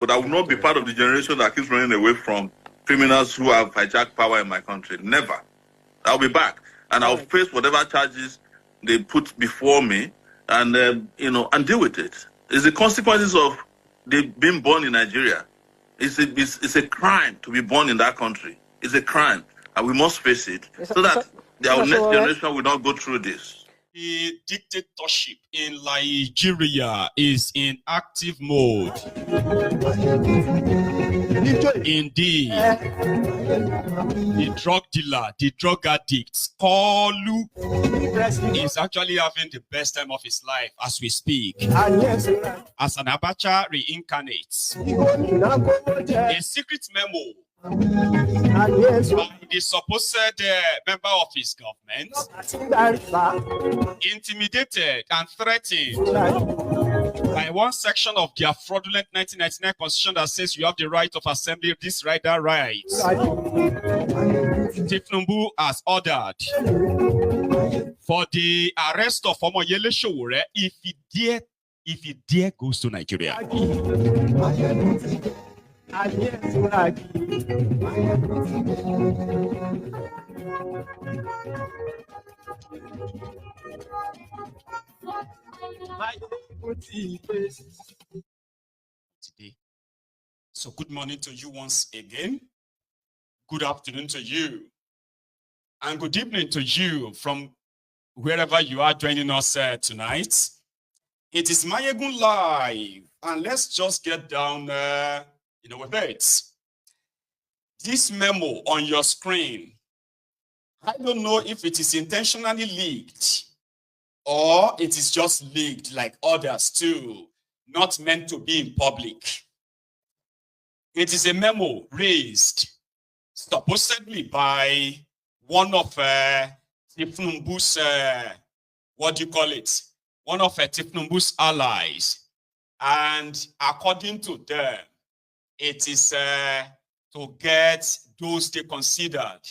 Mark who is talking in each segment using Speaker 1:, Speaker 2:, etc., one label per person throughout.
Speaker 1: But I will not be part of the generation that keeps running away from criminals who have hijacked power in my country. Never. I'll be back, and I'll face whatever charges they put before me, and and deal with it. It's the consequences of being born in Nigeria. It's a crime to be born in that country. It's a crime, and we must face it so that our next generation will not go through this.
Speaker 2: The dictatorship in Nigeria is in active mode. Indeed, the drug dealer, the drug addict, Kalu, is actually having the best time of his life as we speak. As an Abacha reincarnates, a secret memo by the supposed member of his government, intimidated and threatened by one section of their fraudulent 1999 constitution that says you have the right of assembly, this right, that right. Tinubu has ordered for the arrest of Omoyele Sowore if he dare goes to Nigeria. Today. So good morning to you once again. Good afternoon to you. And good evening to you from wherever you are joining us tonight. It is Mayegun Live. And let's just get down with it. This memo on your screen, I don't know if it is intentionally leaked or it is just leaked like others too, not meant to be in public. It is a memo raised supposedly by one of Tinubu's, one of Tinubu's allies. And according to them, it is to get those they considered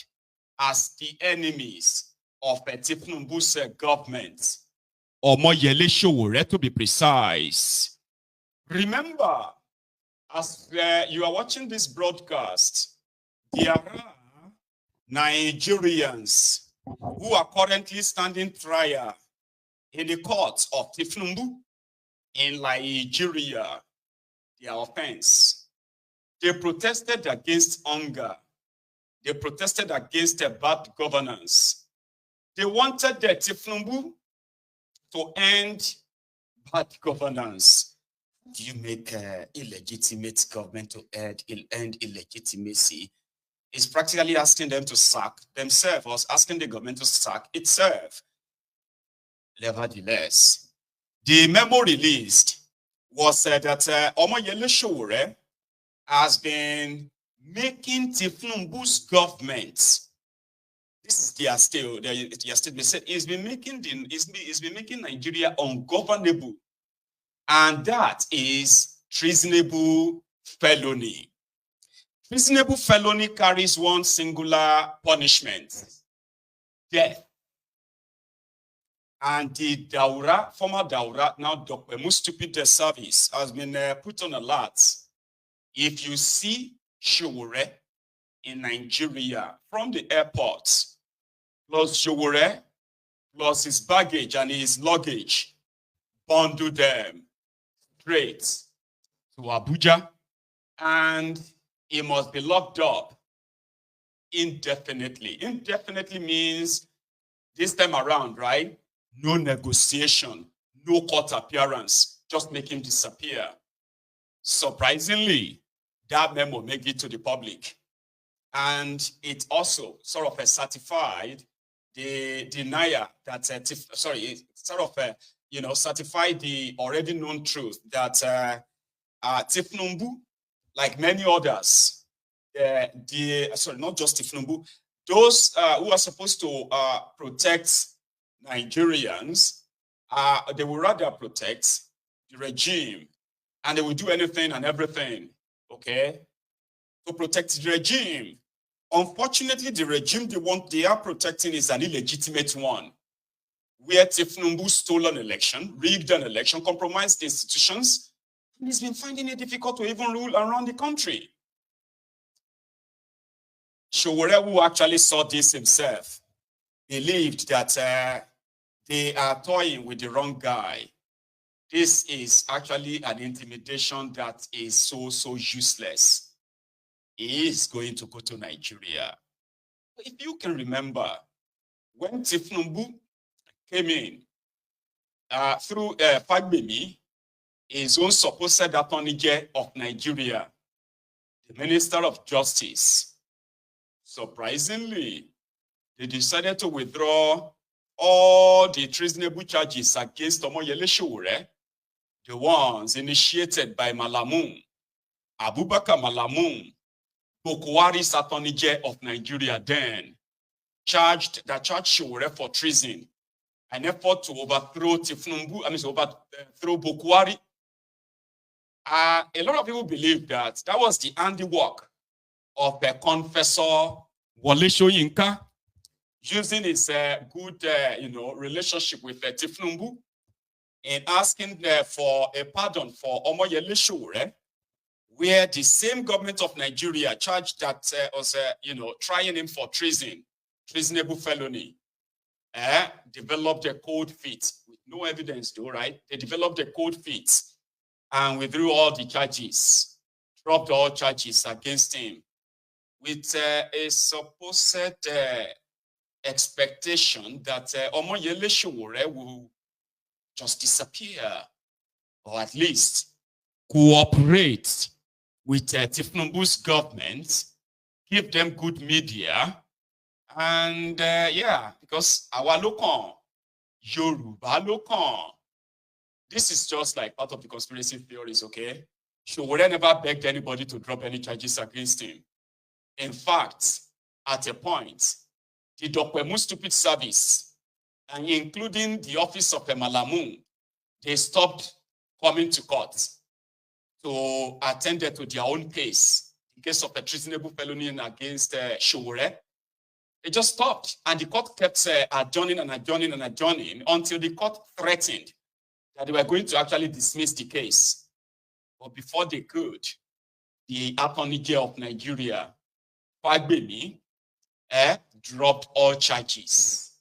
Speaker 2: as the enemies of Tinubu's government, Omoyele Sowore to be precise. Remember, as you are watching this broadcast, there are Nigerians who are currently standing trial in the courts of Tinubu in Nigeria. Their offense. They protested against hunger. They protested against bad governance. They wanted the Tinubu to end bad governance. Do you make illegitimate government to end illegitimacy? It's practically asking them to sack themselves or asking the government to sack itself. Nevertheless, the memo released was that Omoyele Sowore has been making Tinubu's government. This is their statement. They said he's been making Nigeria ungovernable, and that is treasonable felony. Treasonable felony carries one singular punishment: death. And the Daura, former Daura, now Dr. Stupid Service, has been put on alert. If you see Sowore in Nigeria from the airport, plus Sowore, plus his baggage and his luggage, bundle them straight to Abuja, and he must be locked up indefinitely. Indefinitely means this time around, right? No negotiation, no court appearance, just make him disappear. Surprisingly, that memo made it to the public. And it also sort of certified the denier that, certified the already known truth that Tinubu, like many others, not just Tinubu, those who are supposed to protect Nigerians, they will rather protect the regime, and they will do anything and everything, okay, to protect the regime. Unfortunately, the regime they are protecting is an illegitimate one, where Tinubu stole an election, rigged an election, compromised institutions, And he's been finding it difficult to even rule around the country. Sowore, who actually saw this himself, believed that they are toying with the wrong guy. This is actually an intimidation that is so useless. He is going to go to Nigeria. If you can remember, when Tinubu came in through Fagbemi, his own supposed attorney general of Nigeria, the Minister of Justice, surprisingly, they decided to withdraw all the treasonable charges against Omoyele Sowore, the ones initiated by Abubakar Malamu, Boko Haram's attorney general of Nigeria then, charged Sowore for treason, an effort to overthrow overthrow Boko Haram. A lot of people believe that was the handiwork of the confessor Wole Soyinka, using his good relationship with Tinubu in asking for a pardon for Omoyele Sowore, where the same government of Nigeria charged that was trying him for treasonable felony, developed a cold feet with no evidence though, right? They developed a cold feet and withdrew all the charges, dropped all charges against him, with a supposed expectation that Omoyele Sowore will just disappear, or at least cooperate with Tinubu's government, give them good media, and because our local Yoruba local, this is just like part of the conspiracy theories, okay? Sowore never begged anybody to drop any charges against him. In fact, at a point, the Dokwemu Stupid Service, and including the office of Malamu, they stopped coming to court to attend to their own case, in case of a treasonable felony against Sowore. They just stopped, and the court kept adjourning until the court threatened that they were going to actually dismiss the case. But before they could, the Attorney General of Nigeria, Fagbemi, dropped all charges.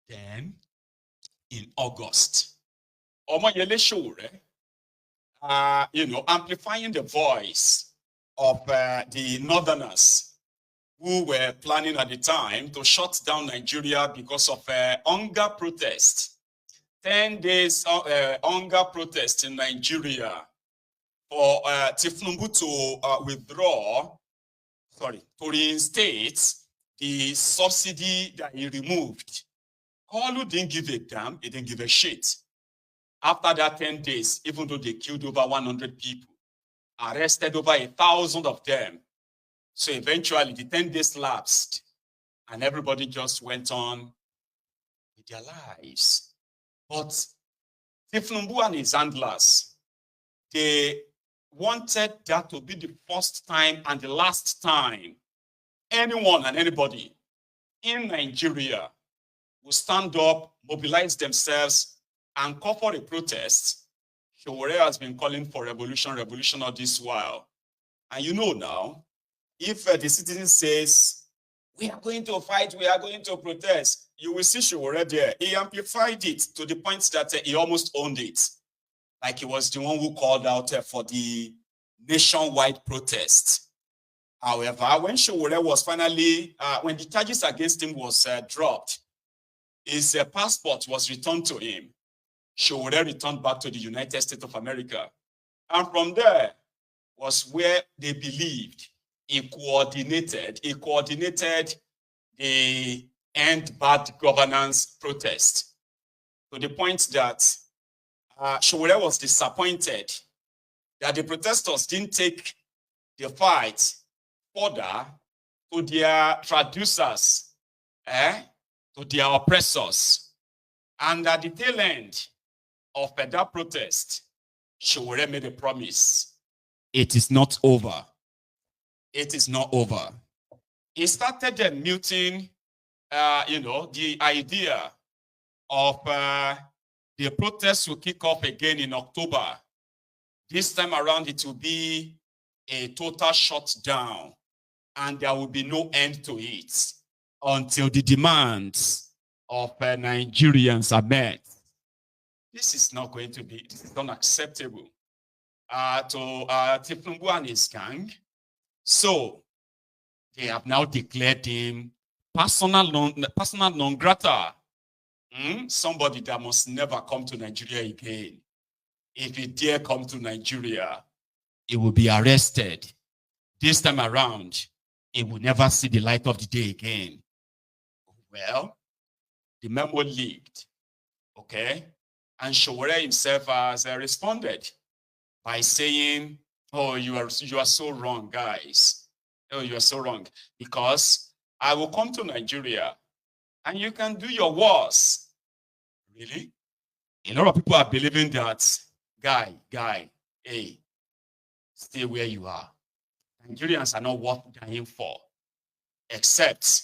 Speaker 2: Then, in August, Omoyele Sowore, amplifying the voice of the Northerners who were planning at the time to shut down Nigeria because of hunger protest. 10 days hunger protest in Nigeria for Tinubu to reinstate the subsidy that he removed. Kalu didn't give a damn, he didn't give a shit. After that 10 days, even though they killed over 100 people, arrested over 1,000 of them, so eventually the 10 days lapsed and everybody just went on with their lives. But Tinubu and his handlers, they wanted that to be the first time and the last time anyone and anybody in Nigeria will stand up, mobilize themselves, and call for a protest. Sowore has been calling for revolution all this while. And you know now, if the citizen says, we are going to fight, we are going to protest, you will see Sowore there. He amplified it to the point that he almost owned it. Like he was the one who called out for the nationwide protest. However, when Sowore was finally, when the charges against him was dropped, his passport was returned to him. Sowore returned back to the United States of America. And from there was where they believed he coordinated the End Bad Governance protest, to the point that Sowore was disappointed that the protesters didn't take the fight further to their traducers, to their oppressors. And at the tail end of that protest, Sowore made a promise. It is not over. It is not over. He started muting, the idea of The protests will kick off again in October. This time around, it will be a total shutdown, and there will be no end to it until the demands of Nigerians are met. This is not going to be, this is unacceptable to Tinubu and his gang. So they have now declared him personal non grata. Somebody that must never come to Nigeria again. If he dare come to Nigeria, he will be arrested. This time around, he will never see the light of the day again. Well, the memo leaked, okay? And Sowore himself has responded by saying, oh, you are so wrong, guys. Oh, you are so wrong. Because I will come to Nigeria and you can do your worst. Really? A lot of people are believing that, guy, hey, stay where you are. Nigerians are not worth dying for, except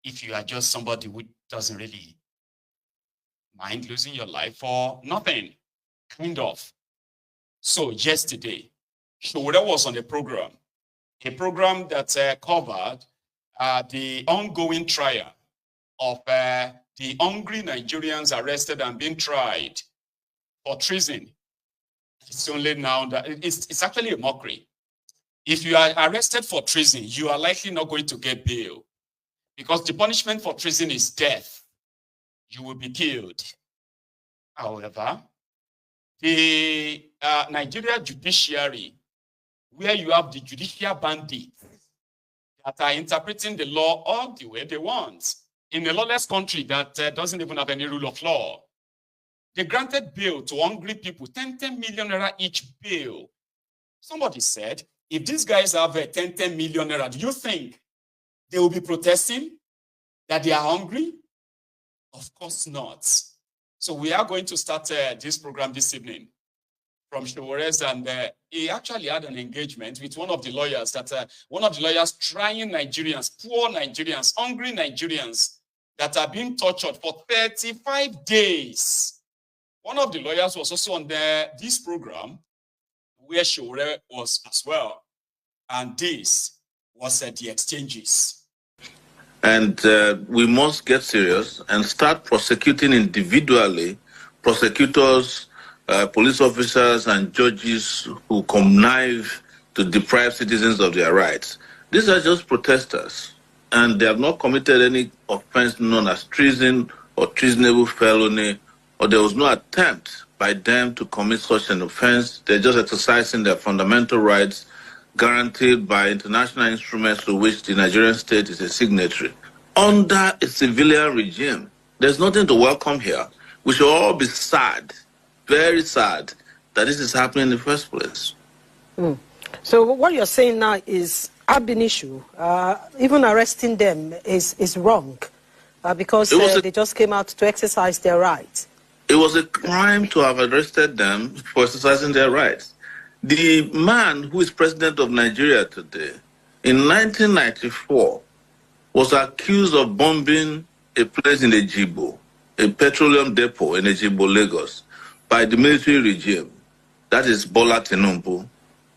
Speaker 2: if you are just somebody who doesn't really mind losing your life for nothing, kind of. So yesterday, Sowore was on a program that covered the ongoing trial of the hungry Nigerians arrested and being tried for treason. It's only now that it's actually a mockery. If you are arrested for treason, you are likely not going to get bail because the punishment for treason is death. You will be killed. However, the Nigeria judiciary, where you have the judicial bandits that are interpreting the law all the way they want, in a lawless country that doesn't even have any rule of law, they granted bail to hungry people, 10 million naira each bail. Somebody said, if these guys have 10 million naira, do you think they will be protesting that they are hungry? Of course not. So we are going to start this program this evening from Sowore's, and he actually had an engagement with one of the lawyers trying Nigerians, poor Nigerians, hungry Nigerians that are being tortured for 35 days. One of the lawyers was also on this program where Sowore was as well. And this was the exchanges.
Speaker 1: And we must get serious and start prosecuting individually prosecutors, police officers, and judges who connive to deprive citizens of their rights. These are just protesters, and they have not committed any offense known as treason or treasonable felony, or there was no attempt by them to commit such an offense. They're just exercising their fundamental rights guaranteed by international instruments to which the Nigerian state is a signatory. Under a civilian regime, there's nothing to welcome here. We should all be sad, very sad, that this is happening in the first place.
Speaker 3: So what you're saying now is ab initio. Even arresting them is wrong because they just came out to exercise their rights.
Speaker 1: It was a crime to have arrested them for exercising their rights. The man who is president of Nigeria today, in 1994, was accused of bombing a place in Ejibo, a petroleum depot in Ejibo, Lagos, by the military regime. That is Bola Tinubu.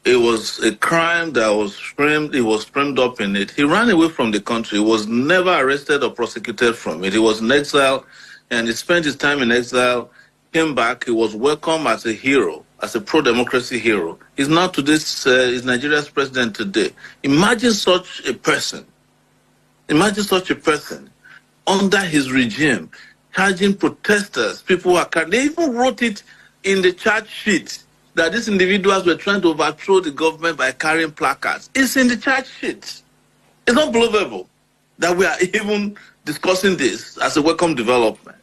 Speaker 1: It was a crime that was framed, he was framed up in it. He ran away from the country, he was never arrested or prosecuted from it. He was in exile, and he spent his time in exile, came back, he was welcomed as a hero, as a pro-democracy hero. He's now is Nigeria's president today. Imagine such a person under his regime, charging protesters, people who are, they even wrote it in the charge sheet that these individuals were trying to overthrow the government by carrying placards. It's in the charge sheet. It's not believable that we are even discussing this as a welcome development.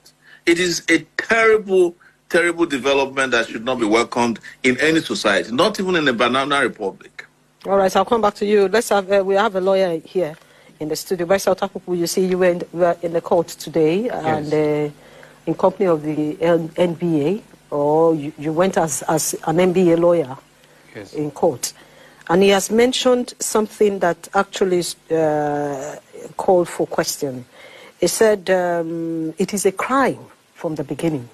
Speaker 1: It is a terrible development that should not be welcomed in any society, not even in a banana republic.
Speaker 3: All right, I'll come back to you. Let's have we have a lawyer here in the studio. You see, you were in the court today, yes, and in company of the NBA, or you went as an NBA lawyer, yes, in court, and he has mentioned something that actually called for question. He said it is a crime from the beginning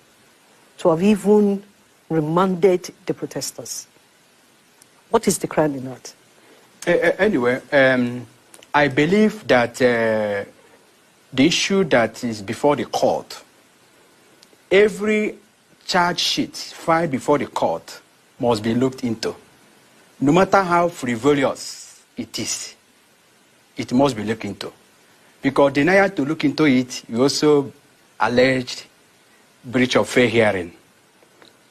Speaker 3: to have even remanded the protesters? What is the crime in that?
Speaker 4: Anyway, I believe that the issue that is before the court, every charge sheet filed before the court must be looked into. No matter how frivolous it is, it must be looked into. Because denial to look into it, you also alleged breach of fair hearing.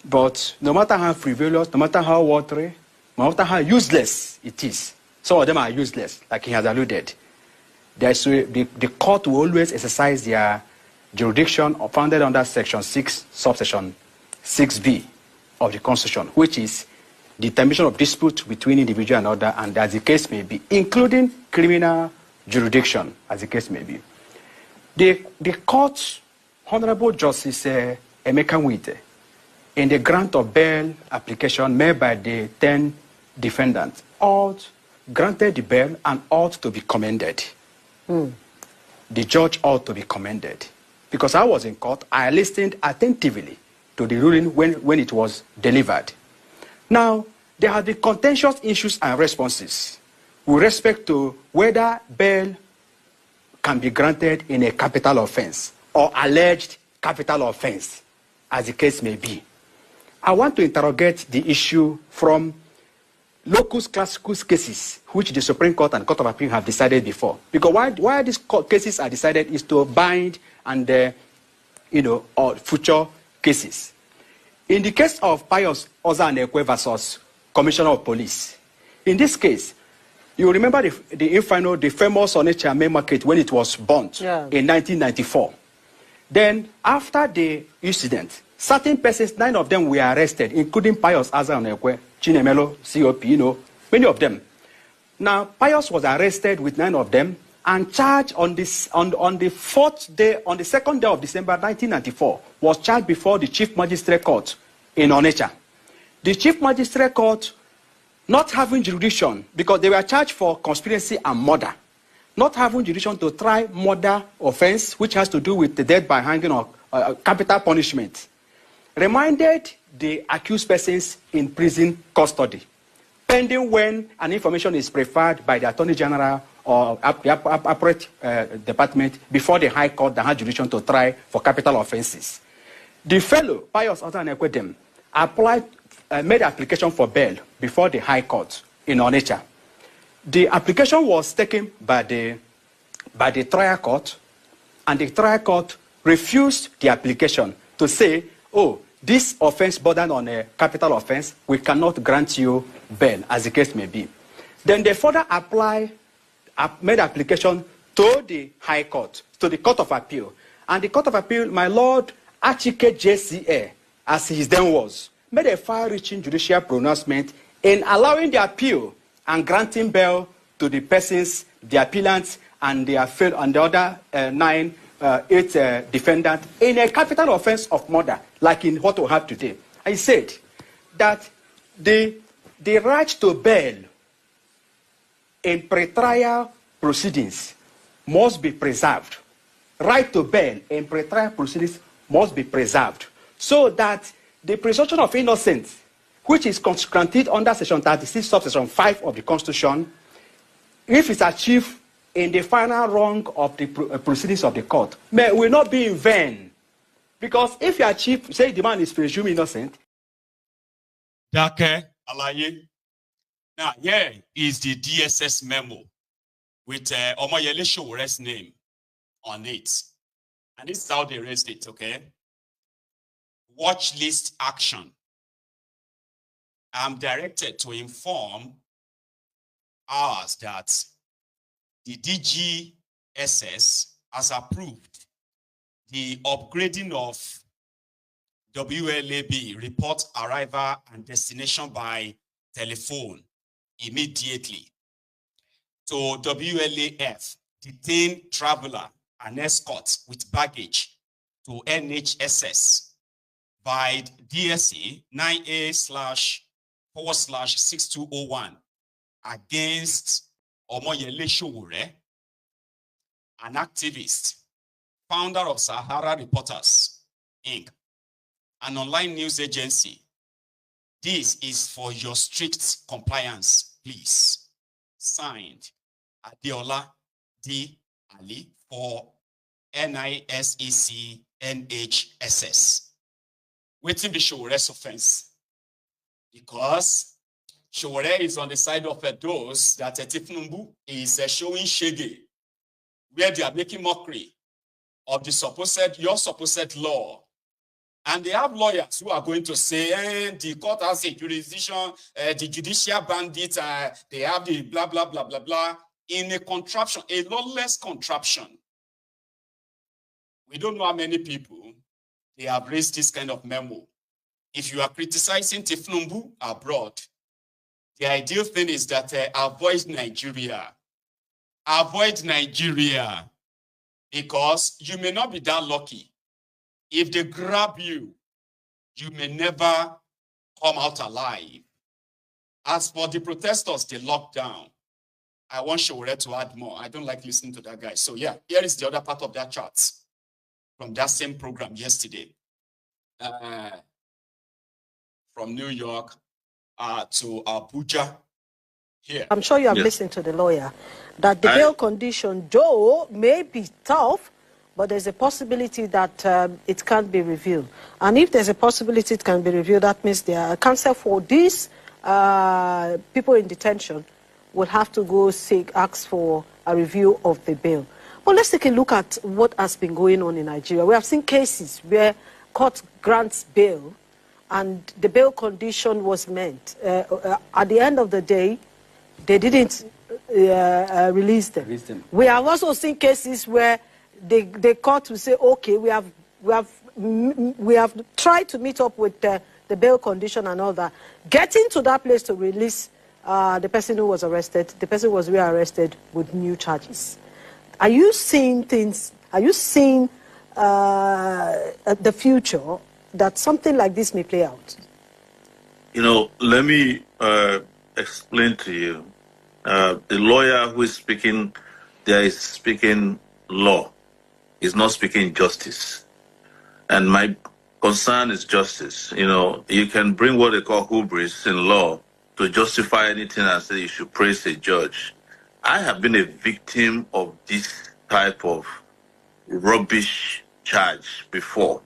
Speaker 4: But no matter how frivolous, no matter how watery, no matter how useless it is, some of them are useless, like he has alluded. The court will always exercise their jurisdiction founded under Section 6, subsection 6B of the Constitution, which is determination of dispute between individual and other, and as the case may be, including criminal jurisdiction, as the case may be. The court's Honorable Justice Emeka Nwite, in the grant of bail application made by the 10 defendants, ought granted the bail and ought to be commended. The judge ought to be commended. Because I was in court, I listened attentively to the ruling when it was delivered. Now, there are the contentious issues and responses with respect to whether bail can be granted in a capital offense or alleged capital offense, as the case may be. I want to interrogate the issue from locus classicus cases, which the Supreme Court and Court of Appeal have decided before. Because why these cases are decided is to bind and, or future cases. In the case of Pius Ozanekwe versus Commissioner of Police, in this case, you remember the famous Onitsha main market when it was burnt in 1994. Then, after the incident, certain persons, 9 of them were arrested, including Pius Ozanekwe, Chinemelo, COP, many of them. Now, Pius was arrested with 9 of them and charged on the second day of December 1994, was charged before the Chief Magistrate Court in Onitsha. The Chief Magistrate Court, not having jurisdiction, because they were charged for conspiracy and murder, not having jurisdiction to try murder offense, which has to do with the death by hanging or capital punishment, reminded the accused persons in prison custody, pending when an information is preferred by the Attorney General or appropriate department before the High Court that has jurisdiction to try for capital offenses. The fellow, Pius Otanekwedem, made application for bail before the High Court in Onitsha. The application was taken by the trial court, and the trial court refused the application to say, oh, this offense bordered on a capital offense, we cannot grant you bail, as the case may be. Then they further made application to the High Court, to the Court of Appeal. And the Court of Appeal, my Lord Achike JCA, as he then was, made a far-reaching judicial pronouncement in allowing the appeal and granting bail to the persons, the appellants, and the other 8 defendants in a capital offense of murder, like in what we have today. I said that the right to bail in pretrial proceedings must be preserved. Right to bail in pretrial proceedings must be preserved, so that the presumption of innocence, which is granted under Section 36, subsection 5 of the Constitution, if it's achieved in the final rung of the proceedings of the court, will not be in vain. Because if you achieve, say the man is presumed innocent.
Speaker 2: Dake Alaye. Now, here is the DSS memo with Omoyele Sowore's name on it. And this is how they raised it, okay? Watch list action. I'm directed to inform us that the DGSS has approved the upgrading of WLAB, report arrival and destination by telephone, immediately to WLAF, detain traveler and escort with baggage to NHSS by DSE 9A//6201 against Omoyele Sowore, an activist, founder of Sahara Reporters, Inc., an online news agency. This is for your strict compliance, please. Signed, Adeola D. Ali for NISEC-NHSS. Waiting the Sowore's offense. Because Sowore is on the side of those that Tinubu is showing shege, where they are making mockery of the your supposed law. And they have lawyers who are going to say, the court has a jurisdiction, the judicial bandits, they have the blah, blah, blah, blah, blah, in a contraption, a lawless contraption. We don't know how many people they have raised this kind of memo. If you are criticizing Tinubu abroad, the ideal thing is that avoid Nigeria. Avoid Nigeria, because you may not be that lucky. If they grab you, you may never come out alive. As for the protesters, they locked down. I want Sowore to add more. I don't like listening to that guy. So yeah, here is the other part of that chart from that same program yesterday. From New York to Abuja. Here.
Speaker 3: I'm sure you have listened to the lawyer, that the bail condition, though, may be tough, but there's a possibility that it can't be reviewed. And if there's a possibility it can be reviewed, that means the counsel for these people in detention will have to go ask for a review of the bail. But let's take a look at what has been going on in Nigeria. We have seen cases where court grants bail and the bail condition was met. At the end of the day, they didn't release them. We have also seen cases where the court will say, okay, we have tried to meet up with the bail condition and all that. Getting to that place to release the person who was arrested, the person was rearrested with new charges. Are you seeing things? Are you seeing the future that something like this may play out?
Speaker 1: You know, let me explain to you. The lawyer who is speaking, there is speaking law. He's not speaking justice. And my concern is justice. You know, you can bring what they call hubris in law to justify anything and say you should praise a judge. I have been a victim of this type of rubbish charge before.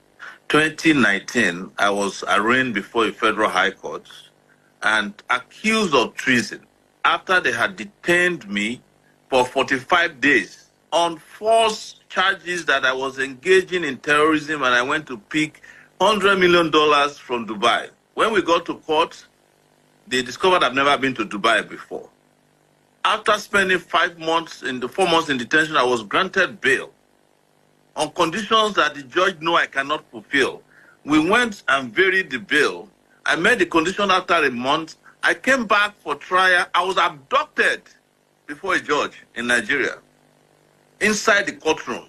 Speaker 1: 2019, I was arraigned before a federal high court and accused of treason after they had detained me for 45 days on false charges that I was engaging in terrorism and I went to pick $100 million from Dubai. When we got to court, they discovered I've never been to Dubai before. After spending 4 months in detention, I was granted bail on conditions that the judge knew I cannot fulfill. We went and varied the bail. I made the condition after a month. I came back for trial. I was abducted before a judge in Nigeria, inside the courtroom.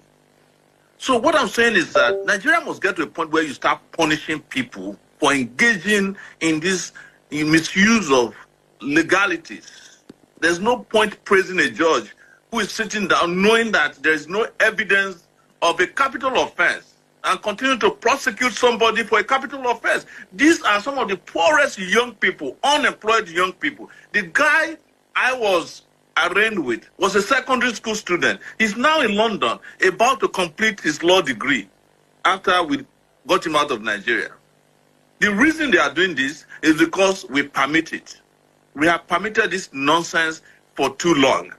Speaker 1: So what I'm saying is that Nigeria must get to a point where you start punishing people for engaging in this misuse of legalities. There's no point praising a judge who is sitting down knowing that there is no evidence of a capital offense and continue to prosecute somebody for a capital offense. These are some of the poorest young people, unemployed young people. The guy I was arraigned with was a secondary school student. He's now in London, about to complete his law degree after we got him out of Nigeria. The reason they are doing this is because we permit it. We have permitted this nonsense for too long.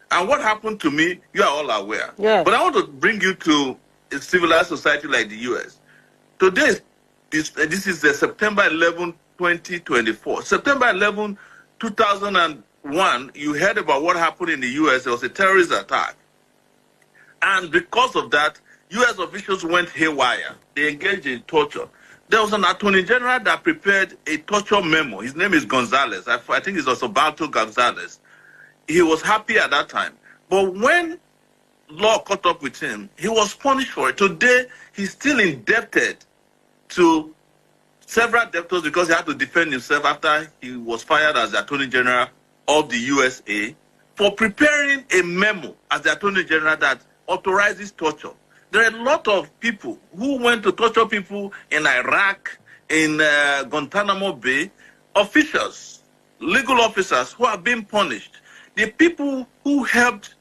Speaker 1: And what happened to me, you are all aware.
Speaker 3: Yeah.
Speaker 1: But I want to bring you to a civilized society like the US. Today, this is September 11, 2024. September 11, 2001, you heard about what happened in the US. There was a terrorist attack. And because of that, US officials went haywire. They engaged in torture. There was an attorney general that prepared a torture memo. His name is Gonzalez. I think it's Osobaldo Gonzalez. He was happy at that time. But when law caught up with him, he was punished for it. Today, he's still indebted to several debtors because he had to defend himself after he was fired as the Attorney General of the USA for preparing a memo as the Attorney General that authorizes torture. There are a lot of people who went to torture people in Iraq, in Guantanamo Bay, officials, legal officers who are being punished. The people who helped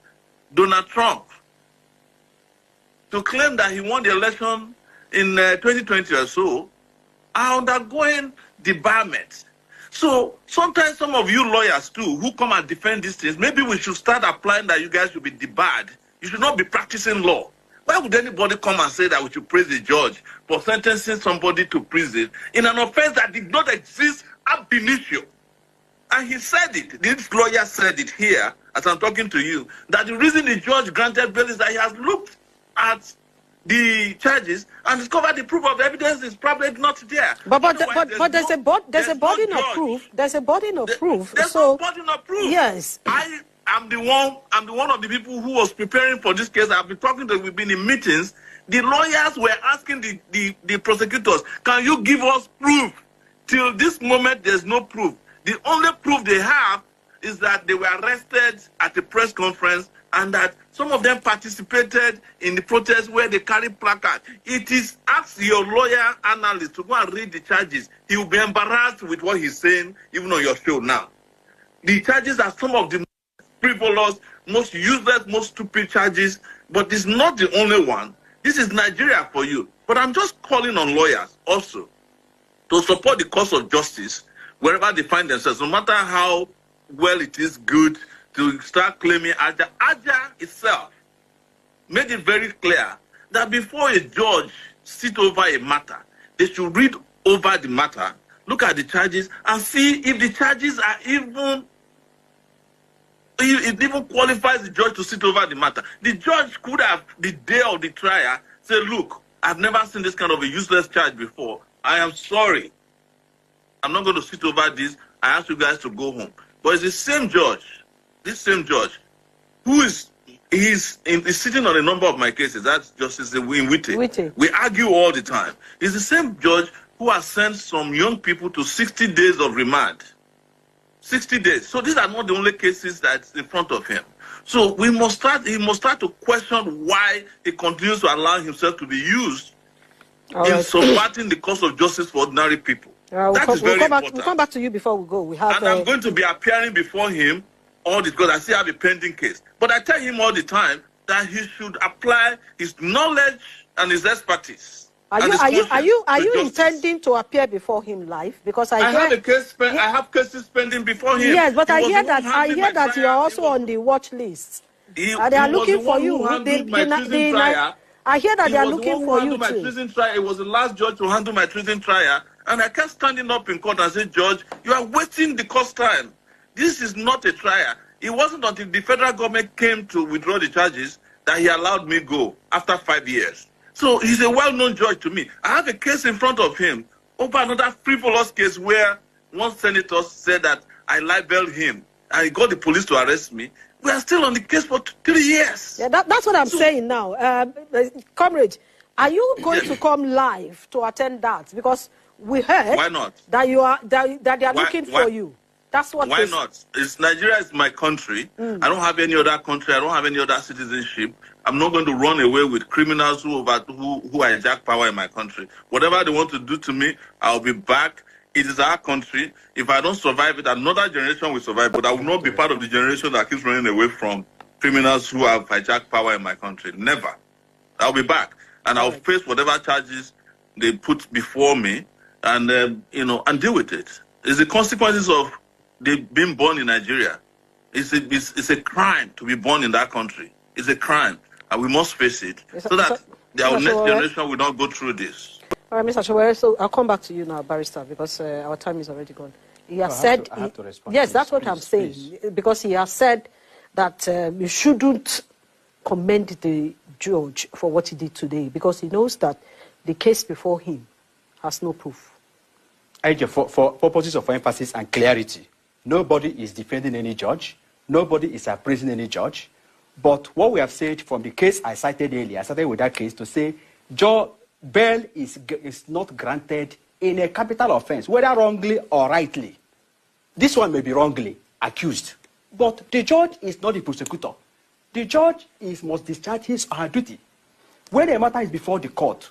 Speaker 1: Donald Trump to claim that he won the election in 2020 or so are undergoing debarment. So sometimes some of you lawyers too who come and defend these things, maybe we should start applying that you guys should be debarred. You should not be practicing law. Why would anybody come and say that we should praise the judge for sentencing somebody to prison in an offense that did not exist ab initio? And he said it, this lawyer said it here, as I'm talking to you, that the reason the judge granted bail is that he has looked at the charges and discovered the proof of the evidence is probably not there.
Speaker 3: But there's a burden of proof. There's a burden of proof.
Speaker 1: There's no burden of proof.
Speaker 3: Yes.
Speaker 1: I'm the one of the people who was preparing for this case. I've been talking to, we've been in meetings. The lawyers were asking the prosecutors, can you give us proof? Till this moment, there's no proof. The only proof they have is that they were arrested at a press conference and that some of them participated in the protest where they carried placards. It is, ask your lawyer analyst to go and read the charges. He will be embarrassed with what he's saying, even on your show now. The charges are some of the most frivolous, most useless, most stupid charges, but it's not the only one. This is Nigeria for you. But I'm just calling on lawyers also to support the cause of justice wherever they find themselves, no matter how well it is good, to start claiming Aja. Aja itself made it very clear that before a judge sit over a matter, they should read over the matter, look at the charges, and see if the charges are even, it even qualifies the judge to sit over the matter. The judge could have, the day of the trial, say, look, I've never seen this kind of a useless charge before. I am sorry. I'm not going to sit over this. I ask you guys to go home. But it's the same judge, this same judge, who is sitting on a number of my cases. That's Justice Witte. We argue all the time. It's the same judge who has sent some young people to 60 days of remand. 60 days. So these are not the only cases that's in front of him. So he must start to question why he continues to allow himself to be used in subverting the cause of justice for ordinary people. That is very important.
Speaker 3: We'll come back to you before we go.
Speaker 1: And I'm going to be appearing before him all this, because I still have a pending case. But I tell him all the time that he should apply his knowledge and his expertise.
Speaker 3: Are you intending to appear before him live? Because I
Speaker 1: have a case. I have cases pending before him.
Speaker 3: Yes, but I hear that you are also on the watch list. They are looking for you. I hear that they are looking for you too.
Speaker 1: It was the last judge to handle my treason trial, and I kept standing up in court and said, Judge, you are wasting the court time. This is not a trial. It wasn't until the federal government came to withdraw the charges that he allowed me go after 5 years. So he's a well-known judge to me. I have a case in front of him over another frivolous case where one senator said that I libeled him and he got the police to arrest me. We are still on the case for 3 years.
Speaker 3: Yeah, that's what I'm saying now. Comrade, are you going to come live to attend that? Because we heard
Speaker 1: why not?
Speaker 3: That they are looking for you. That's what.
Speaker 1: Why not? Nigeria is my country. I don't have any other country. I don't have any other citizenship. I'm not going to run away with criminals who hijack power in my country. Whatever they want to do to me, I'll be back. It is our country. If I don't survive it, another generation will survive. But I will not be part of the generation that keeps running away from criminals who have hijacked power in my country. Never. I'll be back, and I'll face whatever charges they put before me, and and deal with it. It's the consequences of being born in Nigeria. It's a crime to be born in that country. It's a crime, and we must face it so that our next generation will not go through this.
Speaker 3: All right, Mr. Sowore, so I'll come back to you now, Barrister, because our time is already gone. He has said...
Speaker 4: I have to respond.
Speaker 3: Yes, that's what I'm saying, because he has said that you shouldn't commend the judge for what he did today, because he knows that the case before him has no proof.
Speaker 4: For purposes of emphasis and clarity, nobody is defending any judge. Nobody is appraising any judge. But what we have said from the case I cited earlier, I started with that case to say, bail is not granted in a capital offense, whether wrongly or rightly. This one may be wrongly accused. But the judge is not the prosecutor. The judge must discharge his or her duty. When a matter is before the court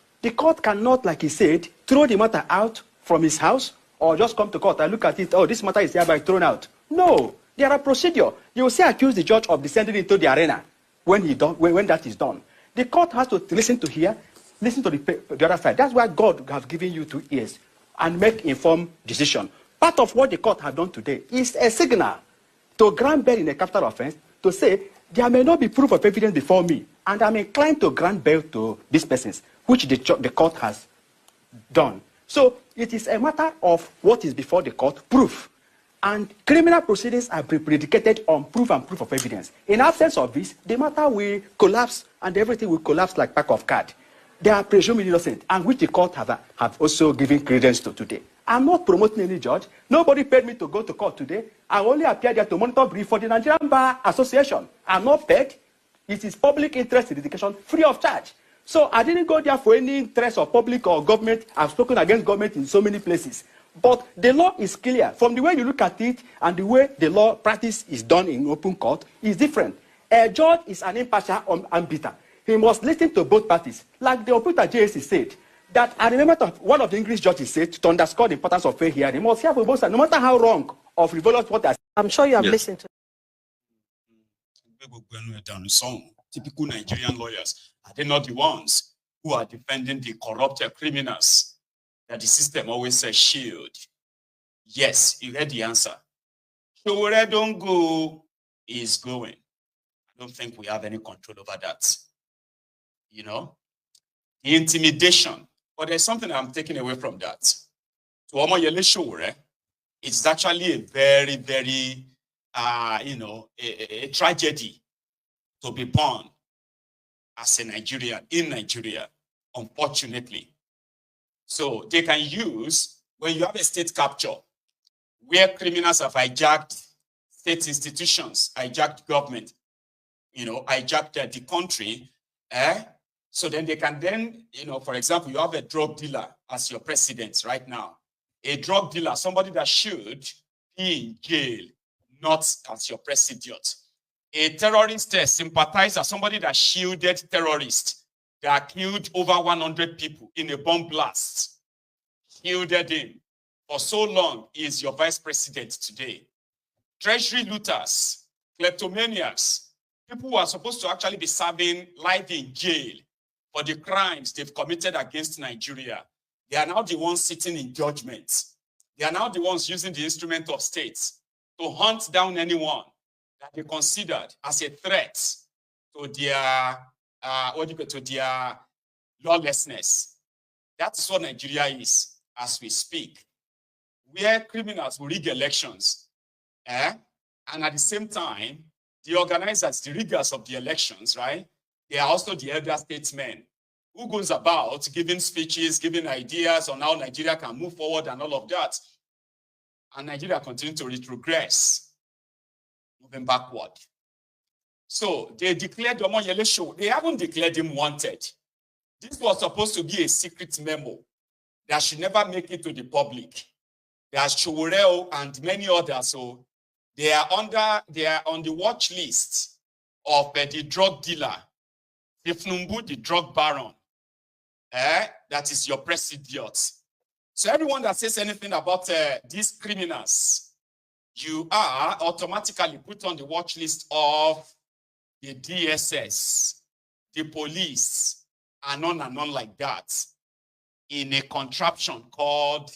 Speaker 4: cannot, like he said, throw the matter out from his house or just come to court and look at it, oh, this matter is hereby thrown out. No, there are procedure. You will say accuse the judge of descending into the arena when that is done. The court has to listen to the other side. That's why God has given you 2 ears and make informed decision. Part of what the court have done today is a signal to grant bail in a capital offense to say there may not be proof of evidence before me, and I'm inclined to grant bail to these persons, which the court has done. So it is a matter of what is before the court, proof. And criminal proceedings are predicated on proof and proof of evidence. In absence of this, the matter will collapse and everything will collapse like pack of card. They are presumed innocent, and which the court have also given credence to today. I'm not promoting any judge. Nobody paid me to go to court today. I only appeared there to monitor brief for the Nigerian Bar Association. I'm not paid. It is public interest education free of charge. So I didn't go there for any interest of public or government. I've spoken against government in so many places. But the law is clear. From the way you look at it and the way the law practice is done in open court is different. A judge is an impartial arbiter. He must listen to both parties. Like the operator JSC said, that I remember one of the English judges said, to underscore the importance of fair hearing, he must hear from both sides, no matter how wrong or frivolous what they are.
Speaker 3: I'm sure you have listened to.
Speaker 2: Some typical Nigerian lawyers, are they not the ones who are defending the corrupted criminals that the system always says shield? Yes, you heard the answer. So where I don't go is going. I don't think we have any control over that. You know, the intimidation. But there's something I'm taking away from that. To Omoyele Sowore, it's actually a very, very, a tragedy to be born as a Nigerian, in Nigeria, unfortunately. So they can use, when you have a state capture, where criminals have hijacked state institutions, hijacked government, hijacked the country, so then they can then, for example, you have a drug dealer as your president right now. A drug dealer, somebody that should be in jail, not as your president. A terrorist sympathizer, somebody that shielded terrorists that killed over 100 people in a bomb blast, shielded him for so long, he is your vice president today. Treasury looters, kleptomaniacs, people who are supposed to actually be serving life in jail for the crimes they've committed against Nigeria. They are now the ones sitting in judgment. They are now the ones using the instrument of state to hunt down anyone that they considered as a threat to their, to their lawlessness. That is what Nigeria is as we speak, where criminals will rig elections, and at the same time, the organizers, the riggers of the elections, right? They are also the elder statesmen who goes about giving speeches, giving ideas on how Nigeria can move forward and all of that. And Nigeria continues to retrogress, moving backward. So they declared Omoyele Sowore. They haven't declared him wanted. This was supposed to be a secret memo that should never make it to the public. There's Sowore and many others. So they are on the watch list of the drug dealer, Tinubu, the drug baron. That is your president. So everyone that says anything about these criminals, you are automatically put on the watch list of the DSS, the police, and on like that, in a contraption called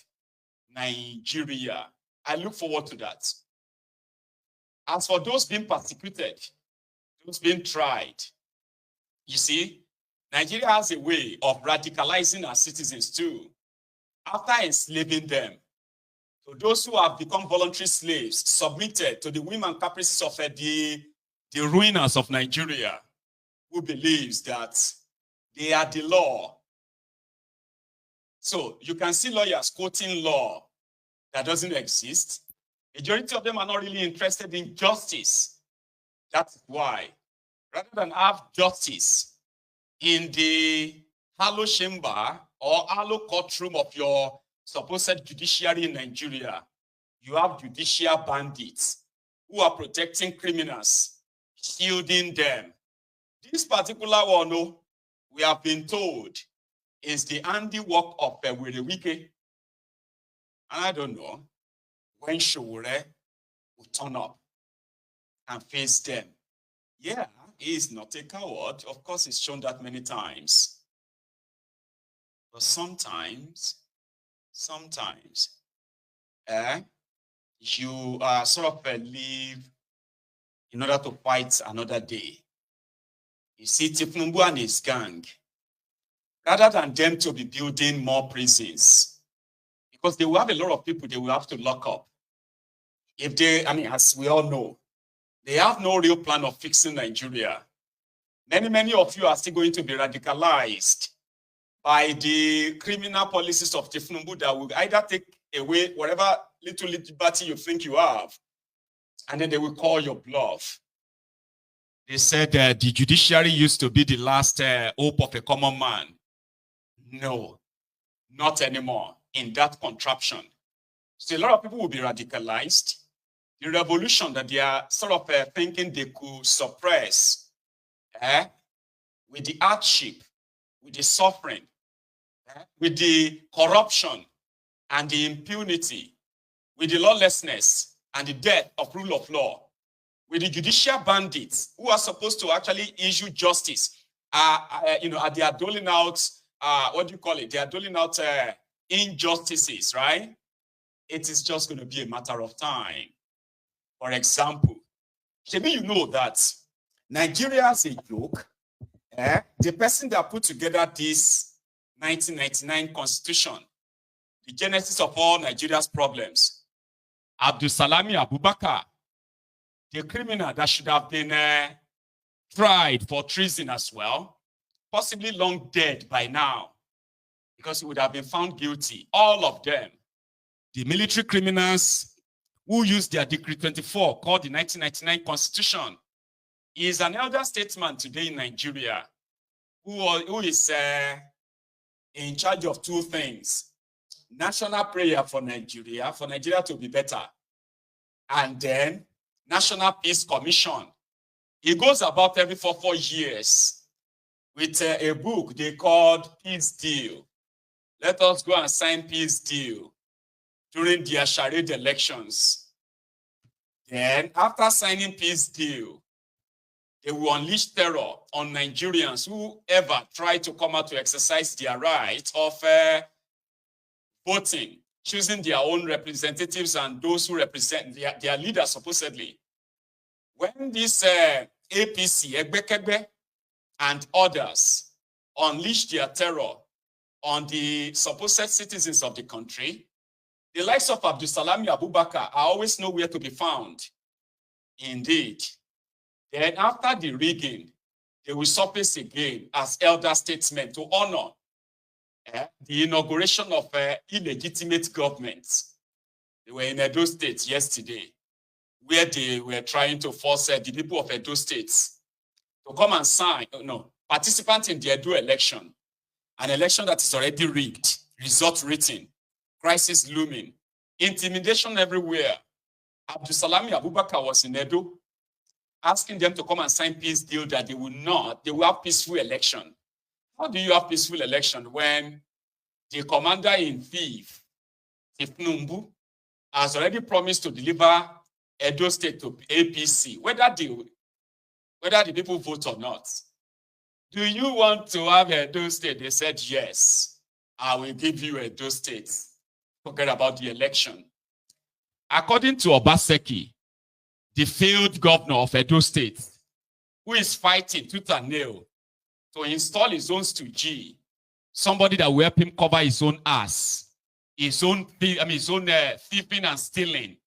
Speaker 2: Nigeria. I look forward to that. As for those being persecuted, those being tried, you see, Nigeria has a way of radicalizing our citizens too. After enslaving them, to those who have become voluntary slaves, submitted to the whim and caprices of the ruiners of Nigeria, who believes that they are the law. So you can see lawyers quoting law that doesn't exist. Majority of them are not really interested in justice. That's why, rather than have justice in the hollow chamber or hollow courtroom of your supposed judiciary in Nigeria, you have judicial bandits who are protecting criminals, shielding them. This particular one, we have been told, is the handiwork of Werewike. And I don't know when Sowore will turn up and face them. Yeah, he is not a coward. Of course, he's shown that many times. But sometimes, you sort of live in order to fight another day. You see, Tinubu and his gang, rather than them to be building more prisons, because they will have a lot of people they will have to lock up. If they, as we all know, they have no real plan of fixing Nigeria. Many of you are still going to be radicalized by the criminal policies of Tinubu that will either take away whatever little liberty you think you have, and then they will call your bluff. They said the judiciary used to be the last hope of a common man. No, not anymore in that contraption. So a lot of people will be radicalized. The revolution that they are sort of thinking they could suppress with the hardship, with the suffering, with the corruption and the impunity, with the lawlessness and the death of rule of law, with the judicial bandits who are supposed to actually issue justice, they are doling out, they are doling out injustices, right? It is just going to be a matter of time. For example, maybe you know that Nigeria is a joke. The person that put together this 1999 constitution, the genesis of all Nigeria's problems, Abdulsalami Abubakar, the criminal that should have been tried for treason as well, possibly long dead by now, because he would have been found guilty. All of them, the military criminals who used their Decree 24, called the 1999 Constitution, is an elder statesman today in Nigeria who is in charge of two things: national prayer for Nigeria to be better, and then National Peace Commission. He goes about every 4 years with a book they called Peace Deal. Let us go and sign peace deal during the charade elections. Then, after signing peace deal, they will unleash terror on Nigerians who ever try to come out to exercise their right of voting, choosing their own representatives and those who represent their leaders, supposedly. When this APC, Egbekegbe, and others unleash their terror on the supposed citizens of the country, the likes of Abdulsalami Abubakar are always nowhere to be found. Indeed. Then after the rigging, they will surface again as elder statesmen to honor the inauguration of illegitimate governments. They were in Edo State yesterday, where they were trying to force the people of Edo State to come and sign, participants in the Edo election, an election that is already rigged, result written, crisis looming, intimidation everywhere. Abdulsalami Abubakar was in Edo, asking them to come and sign peace deal that they will have peaceful election. How do you have peaceful election when the commander-in-chief, Tinubu, has already promised to deliver Edo State to APC, whether the people vote or not? Do you want to have Edo State? They said, yes, I will give you Edo State. Forget about the election. According to Obaseki, the failed governor of Edo State, who is fighting tooth and nail to install his own stooge, somebody that will help him cover his own ass, his own thieving and stealing,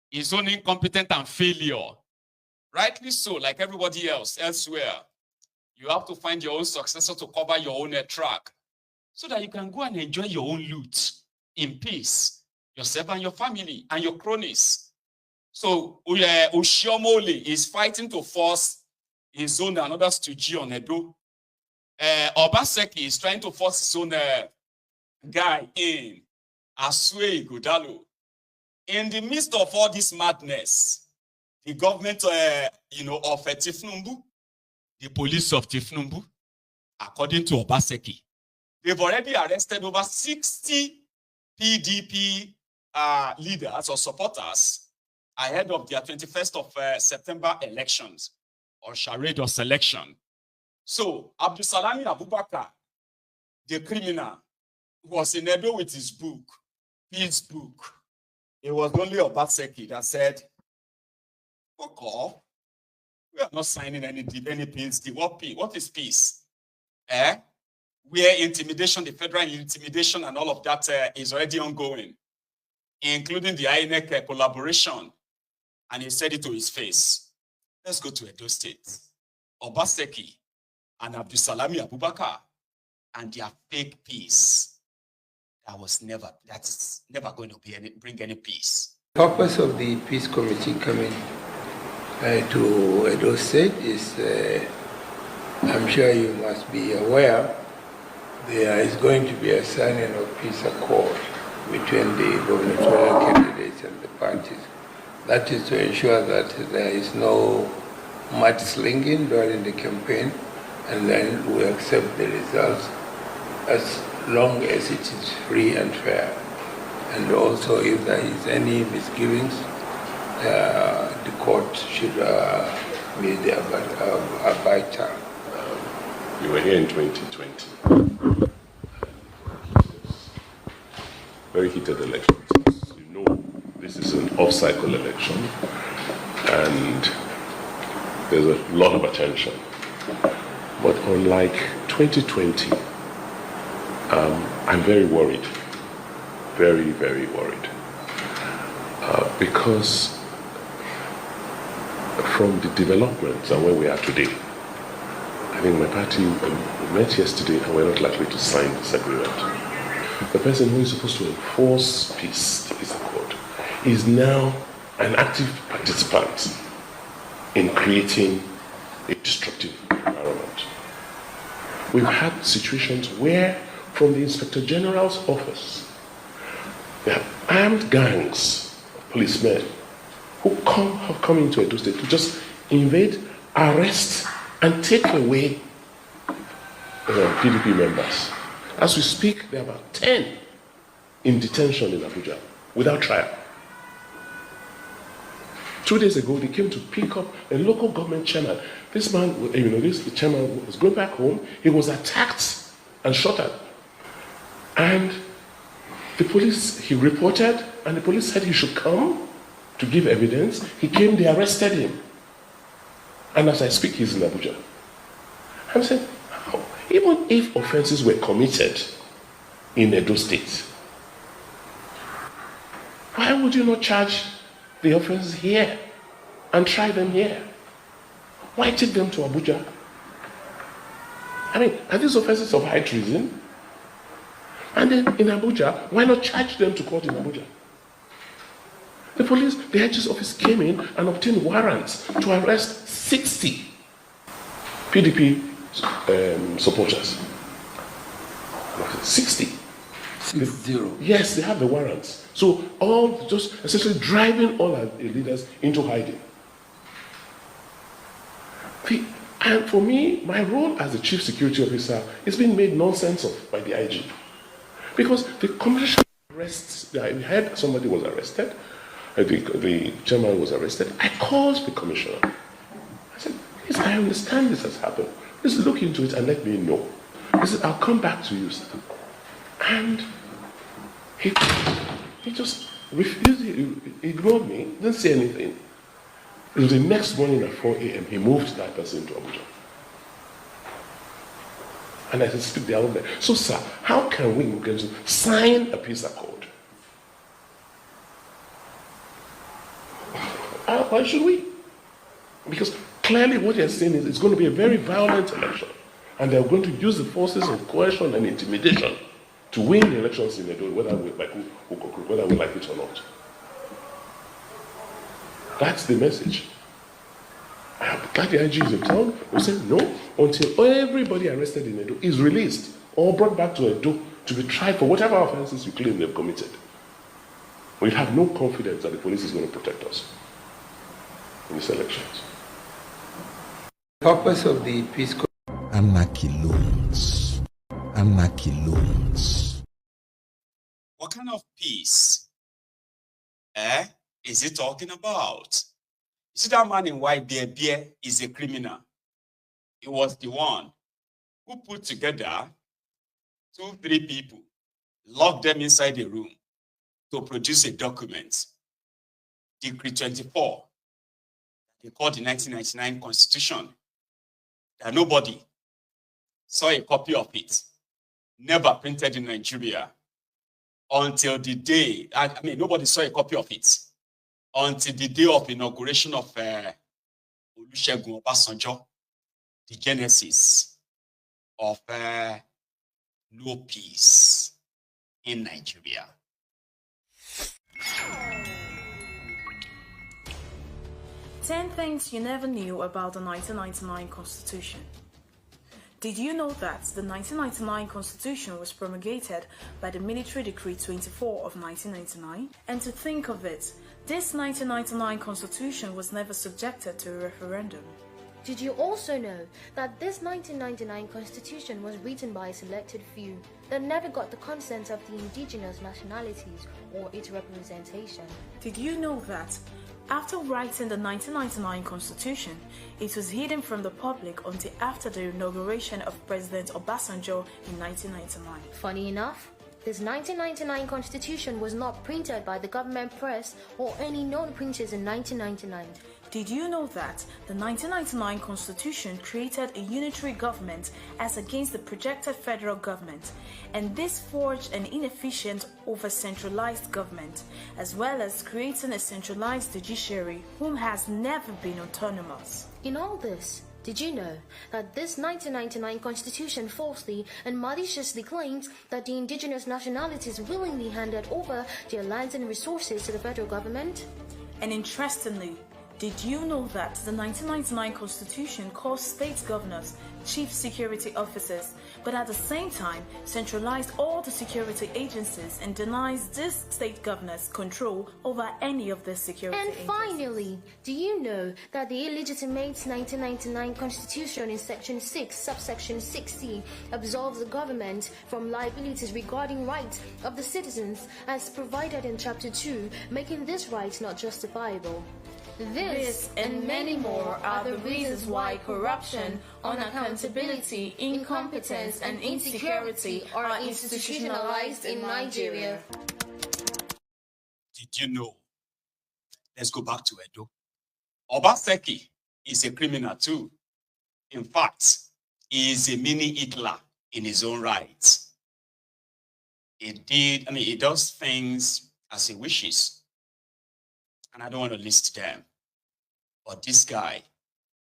Speaker 2: his own incompetent and failure. Rightly so, like everybody else elsewhere, you have to find your own successor to cover your own track so that you can go and enjoy your own loot in peace, yourself and your family and your cronies. So Oshiomole is fighting to force his own another stooge on Edo. Obaseki is trying to force his own guy in, Asue Godalo. In the midst of all this madness, the government of Tinubu, the police of Tinubu, according to Obaseki, they've already arrested over 60 PDP leaders or supporters ahead of their 21st of September elections or charade or selection. So Abdusalami Abubakar, the criminal, was in Edo with his book, Peace Book. It was only Obaseki that said, okay, we are not signing any peace deal. What is peace? Where intimidation, the federal intimidation and all of that is already ongoing, including the INEC collaboration. And he said it to his face. Let's go to Edo State. Obaseki and Abdusalami Abubakar and their fake peace. That's never going to bring any peace.
Speaker 5: The purpose of the peace committee coming to Edo State is, I'm sure you must be aware, there is going to be a signing of peace accord between the gubernatorial candidates and the parties. That is to ensure that there is no mudslinging during the campaign, and then we accept the results as long as it is free and fair. And also, if there is any misgivings, the court should be the arbiter.
Speaker 6: We were here in 2020. Very heated elections. You know, this is an off-cycle election, and there's a lot of attention. But unlike 2020, I'm very worried. Very, very worried. Because from the developments and where we are today, I think my party met yesterday and we're not likely to sign this agreement. The person who is supposed to enforce peace, the peace accord, is now an active participant in creating a destructive environment. We've had situations where, from the Inspector General's office, there are armed gangs of policemen who have come into Edo State to just invade, arrest, and take away PDP members. As we speak, there are about 10 in detention in Abuja without trial. 2 days ago, they came to pick up a local government chairman. This man, the chairman was going back home. He was attacked and shot at. And the police, he reported, and the police said he should come to give evidence. He came, they arrested him. And as I speak, he's in Abuja. I'm saying, how? Even if offenses were committed in Edo State, why would you not charge the offenses here and try them here? Why take them to Abuja? I mean, are these offenses of high treason? And then in Abuja, why not charge them to court in Abuja? The police, the IG's office came in and obtained warrants to arrest 60 PDP supporters. 60.
Speaker 5: 60.
Speaker 6: Yes, they have the warrants. So all just essentially driving all our leaders into hiding. And for me, my role as the chief security officer is being made nonsense of by the IG. Because the commission arrests, we heard somebody was arrested, the chairman was arrested. I called the commissioner. I said, please, I understand this has happened. Please look into it and let me know. He said, I'll come back to you, sir. And he just refused, he ignored me, didn't say anything. It was the next morning at 4 a.m. he moved that person to Abuja. And I said, speak the other. So, sir, how can we sign a peace accord? Why should we? Because clearly what they're saying is it's going to be a very violent election. And they're going to use the forces of coercion and intimidation to win the elections in Edo, whether we like it or not. That's the message. I'm glad the IG is in town. We say no until everybody arrested in Edo is released or brought back to Edo to be tried for whatever offenses you claim they've committed. We have no confidence that the police is going to protect us in these elections.
Speaker 5: The purpose of the peace
Speaker 7: Anarchy loans. Anarchy loans.
Speaker 2: What kind of peace is he talking about? You see, that man in white there is a criminal. He was the one who put together 2-3 people, locked them inside a room to produce a document, Decree 24, they called the 1999 Constitution, that nobody saw a copy of it, never printed in Nigeria until the day, nobody saw a copy of it until the day of inauguration of Olusegun Obasanjo, the genesis of no peace in Nigeria.
Speaker 8: Ten things you never knew about the 1999 Constitution. Did you know that the 1999 Constitution was promulgated by the Military Decree 24 of 1999? And to think of it, this 1999 Constitution was never subjected to a referendum.
Speaker 9: Did you also know that this 1999 Constitution was written by a selected few that never got the consent of the indigenous nationalities or its representation?
Speaker 8: Did you know that after writing the 1999 Constitution, it was hidden from the public until after the inauguration of President Obasanjo in 1999?
Speaker 9: Funny enough, this 1999 Constitution was not printed by the government press or any known printers in 1999.
Speaker 8: Did you know that the 1999 Constitution created a unitary government as against the projected federal government, and this forged an inefficient over-centralized government, as well as creating a centralized judiciary whom has never been autonomous?
Speaker 9: In all this, did you know that this 1999 Constitution falsely and maliciously claims that the indigenous nationalities willingly handed over their lands and resources to the federal government?
Speaker 8: And interestingly, did you know that the 1999 Constitution calls state governors chief security officers, but at the same time centralized all the security agencies and denies these state governors control over any of the security agencies?
Speaker 9: And finally, do you know that the illegitimate 1999 Constitution in Section 6, subsection 6C, absolves the government from liabilities regarding rights of the citizens as provided in Chapter 2, making this right not justifiable?
Speaker 8: This and many more are the reasons why corruption, unaccountability, incompetence, and insecurity are institutionalized in Nigeria.
Speaker 2: Did you know? Let's go back to Edo. Obaseki is a criminal too. In fact, he is a mini Hitler in his own right. He does things as he wishes. And I don't want to list them. But this guy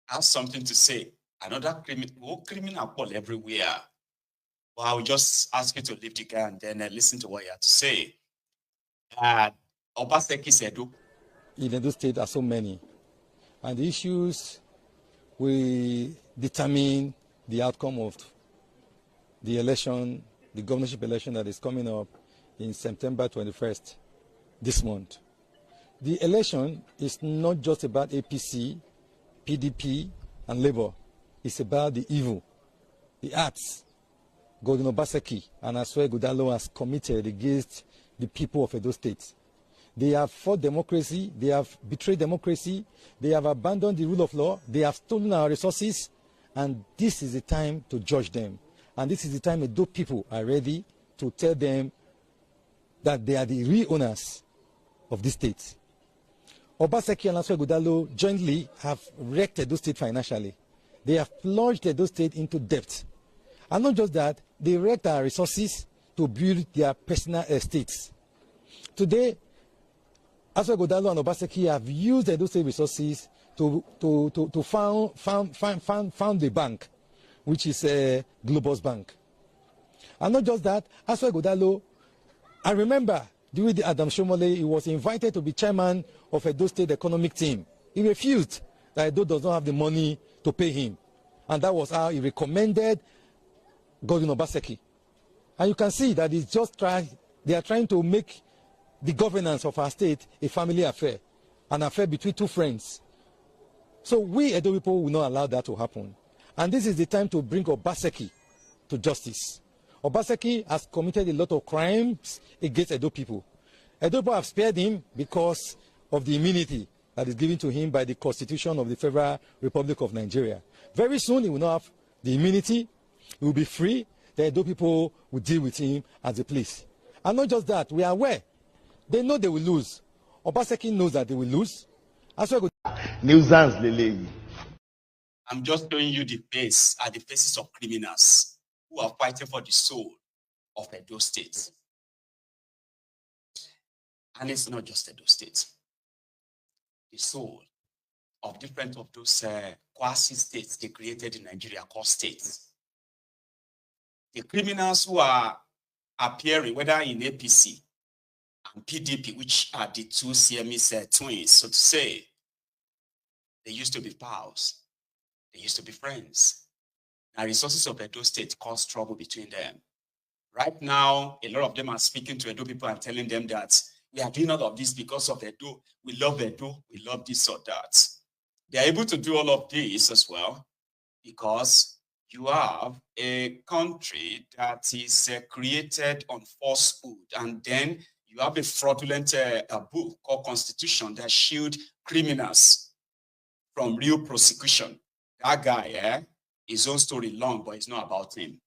Speaker 2: has something to say. Another criminal call everywhere. Well, I will just ask you to leave the guy and then listen to what you have to say. Obaseki said,
Speaker 10: in Edo State are so many. And the issues will determine the outcome of the election, the governorship election that is coming up in September 21st, this month. The election is not just about APC, PDP, and Labour. It's about the evil, the acts Godwin Obaseki and Asue Godalo has committed against the people of Edo State. They have fought democracy, they have betrayed democracy, they have abandoned the rule of law, they have stolen our resources, and this is the time to judge them. And this is the time Edo people are ready to tell them that they are the real owners of this state. Obaseki and Asue Godalo jointly have wrecked Edo State financially. They have plunged Edo State into debt. And not just that, they wrecked our resources to build their personal estates. Today, Asue Godalo and Obaseki have used Edo State resources to found the bank, which is Globus Bank. And not just that, Asue Godalo, I remember during the Adam Shomole, he was invited to be chairman of Edo State Economic Team. He refused that Edo does not have the money to pay him. And that was how he recommended Godwin Obaseki. And you can see that they are trying to make the governance of our state a family affair, an affair between two friends. So we Edo people will not allow that to happen. And this is the time to bring Obaseki to justice. Obaseki has committed a lot of crimes against Edo people. Edo people have spared him because of the immunity that is given to him by the Constitution of the Federal Republic of Nigeria. Very soon he will not have the immunity, he will be free, the Edo people will deal with him as they please. And not just that, we are aware, they know they will lose. Obaseki knows that they will lose. That's why
Speaker 2: I'm just showing you the face and the faces of criminals who are fighting for the soul of Edo State. And it's not just Edo State. The soul of different of those quasi-states they created in Nigeria called states. The criminals who are appearing, whether in APC and PDP, which are the two CMEs twins, so to say, they used to be pals. They used to be friends. Now, resources of Edo State cause trouble between them. Right now, a lot of them are speaking to Edo people and telling them that we are doing all of this because of Edo. We love Edo. We love this or that. They are able to do all of this as well because you have a country that is created on falsehood, and then you have a fraudulent book called Constitution that shield criminals from real prosecution. That guy, his own story long, but it's not about him.